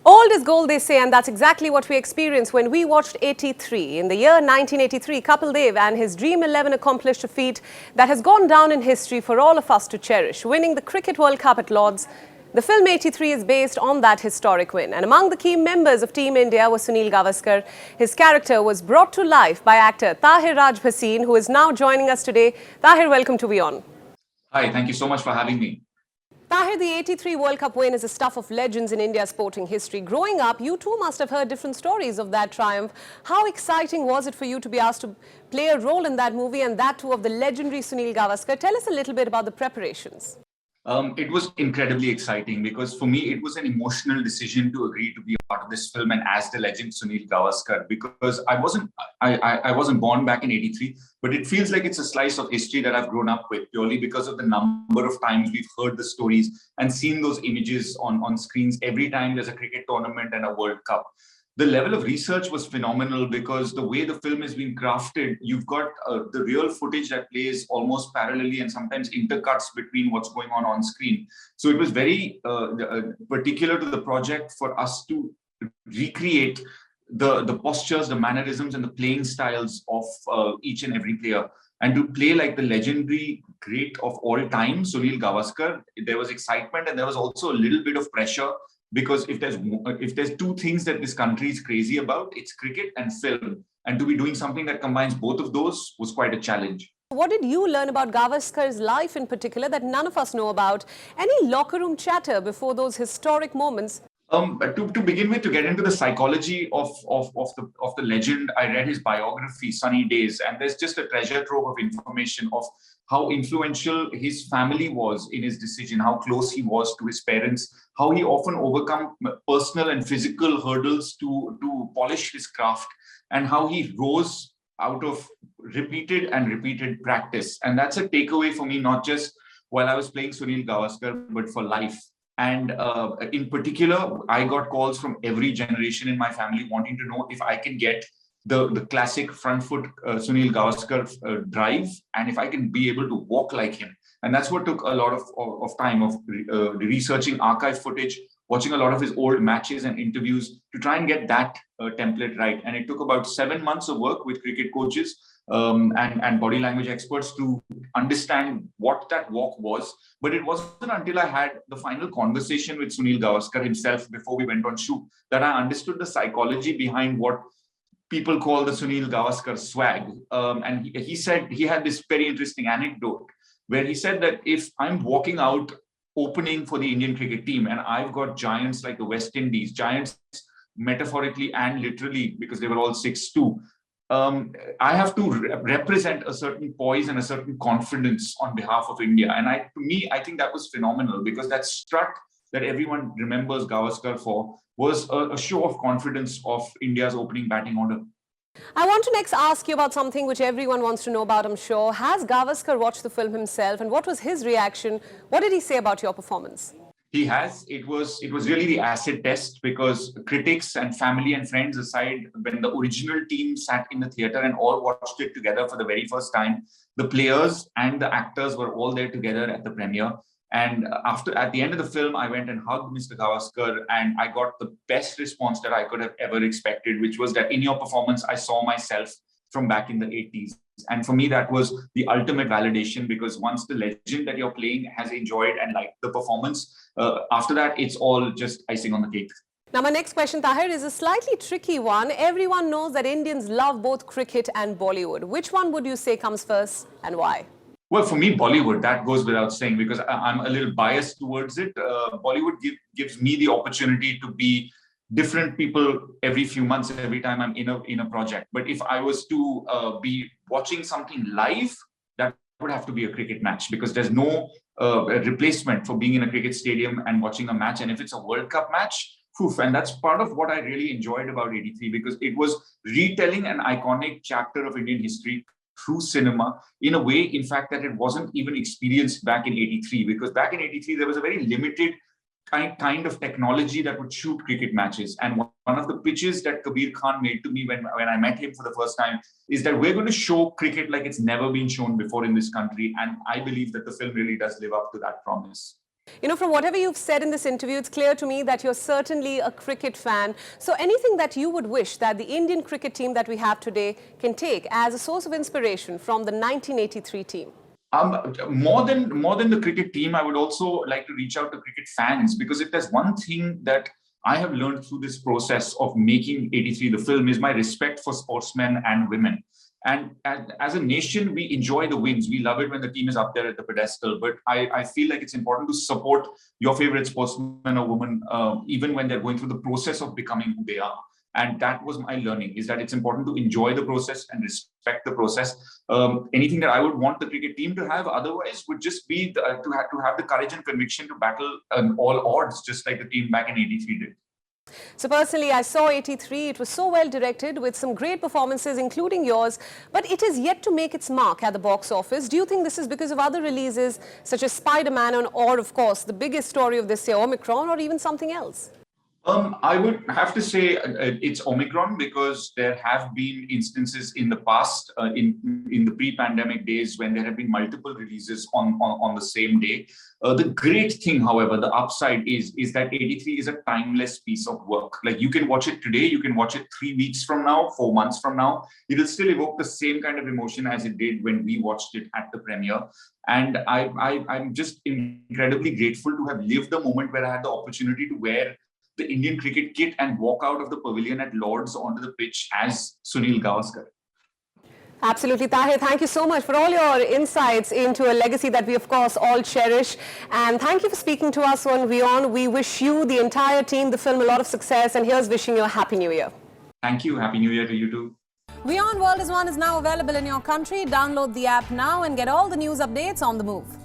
Old is gold, they say, and that's exactly what we experienced when we watched 83. In the year 1983, Kapil Dev and his Dream 11 accomplished a feat that has gone down in history for all of us to cherish, winning the Cricket World Cup at Lord's. The film 83 is based on that historic win. And among the key members of Team India was Sunil Gavaskar. His character was brought to life by actor Tahir Raj Bhasin, who is now joining us today. Tahir, welcome to WION. Hi, thank you so much for having me. Tahir, the 83 World Cup win is the stuff of legends in India's sporting history. Growing up, you too must have heard different stories of that triumph. How exciting was it for you to be asked to play a role in that movie, and that too of the legendary Sunil Gavaskar? Tell us a little bit about the preparations. It was incredibly exciting because for me, it was an emotional decision to agree to be a part of this film and as the legend Sunil Gavaskar, because I wasn't born back in 83, but it feels like it's a slice of history that I've grown up with purely because of the number of times we've heard the stories and seen those images on screens every time there's a cricket tournament and a World Cup. The level of research was phenomenal because the way the film has been crafted, you've got the real footage that plays almost parallelly and sometimes intercuts between what's going on screen. So it was very particular to the project for us to recreate the postures, the mannerisms, and the playing styles of each and every player. And to play like the legendary great of all time, Sunil Gavaskar, there was excitement and there was also a little bit of pressure. Because if there's two things that this country is crazy about, it's cricket and film. And to be doing something that combines both of those was quite a challenge. What did you learn about Gavaskar's life in particular that none of us know about? Any locker room chatter before those historic moments? To begin with, to get into the psychology of the legend, I read his biography, Sunny Days, and there's just a treasure trove of information of how influential his family was in his decision, how close he was to his parents, how he often overcome personal and physical hurdles to polish his craft, and how he rose out of repeated practice. And that's a takeaway for me, not just while I was playing Sunil Gavaskar, but for life. And in particular, I got calls from every generation in my family wanting to know if I can get the classic front foot Sunil Gavaskar drive, and if I can be able to walk like him. And that's what took a lot of time of researching archive footage, watching a lot of his old matches and interviews to try and get that template right. And it took about 7 months of work with cricket coaches and body language experts to understand what that walk was. But it wasn't until I had the final conversation with Sunil Gavaskar himself before we went on shoot that I understood the psychology behind what people call the Sunil Gavaskar swag. And he said he had this very interesting anecdote where he said that if I'm walking out opening for the Indian cricket team and I've got giants like the West Indies, giants metaphorically and literally because they were all 6'2", I have to represent a certain poise and a certain confidence on behalf of India. And to me, I think that was phenomenal because that strut that everyone remembers Gavaskar for was a show of confidence of India's opening batting order. I want to next ask you about something which everyone wants to know about, I'm sure. Has Gavaskar watched the film himself, and what was his reaction? What did he say about your performance? He has. It was really the acid test because critics and family and friends aside, when the original team sat in the theater and all watched it together for the very first time, the players and the actors were all there together at the premiere. And at the end of the film, I went and hugged Mr. Gavaskar, and I got the best response that I could have ever expected, which was that in your performance, I saw myself from back in the 80s. And for me, that was the ultimate validation because once the legend that you're playing has enjoyed and liked the performance, after that, it's all just icing on the cake. Now, my next question, Tahir, is a slightly tricky one. Everyone knows that Indians love both cricket and Bollywood. Which one would you say comes first and why? Well, for me, Bollywood, that goes without saying because I'm a little biased towards it. Bollywood gives me the opportunity to be different people every few months, every time I'm in a project. But if I was to be watching something live, that would have to be a cricket match because there's no replacement for being in a cricket stadium and watching a match. And if it's a World Cup match, and that's part of what I really enjoyed about 83 because it was retelling an iconic chapter of Indian history through cinema in a way, in fact, that it wasn't even experienced back in 83 because back in 83, there was a very limited kind of technology that would shoot cricket matches. And one of the pitches that Kabir Khan made to me when I met him for the first time is that we're going to show cricket like it's never been shown before in this country. And I believe that the film really does live up to that promise. You know, from whatever you've said in this interview, it's clear to me that you're certainly a cricket fan. So anything that you would wish that the Indian cricket team that we have today can take as a source of inspiration from the 1983 team? More than the cricket team, I would also like to reach out to cricket fans, because if there's one thing that I have learned through this process of making 83 the film is my respect for sportsmen and women. And as a nation, we enjoy the wins. We love it when the team is up there at the pedestal. But I feel like it's important to support your favorite sportsman or woman, even when they're going through the process of becoming who they are. And that was my learning, is that it's important to enjoy the process and respect the process. Anything that I would want the cricket team to have otherwise would just be to have the courage and conviction to battle all odds, just like the team back in 83 did. So personally, I saw 83. It was so well directed with some great performances, including yours. But it is yet to make its mark at the box office. Do you think this is because of other releases such as Spider-Man or, of course, the biggest story of this year, Omicron, or even something else? I would have to say it's Omicron, because there have been instances in the past, in the pre-pandemic days, when there have been multiple releases on the same day. The great thing, however, the upside is that 83 is a timeless piece of work. Like, you can watch it today, you can watch it 3 weeks from now, 4 months from now. It'll still evoke the same kind of emotion as it did when we watched it at the premiere. And I'm just incredibly grateful to have lived the moment where I had the opportunity to wear the Indian cricket kit and walk out of the pavilion at Lord's onto the pitch as Sunil Gavaskar. Absolutely, Tahir. Thank you so much for all your insights into a legacy that we, of course, all cherish. And thank you for speaking to us on WION. We wish you, the entire team, the film, a lot of success. And here's wishing you a Happy New Year. Thank you. Happy New Year to you too. WION World is now available in your country. Download the app now and get all the news updates on the move.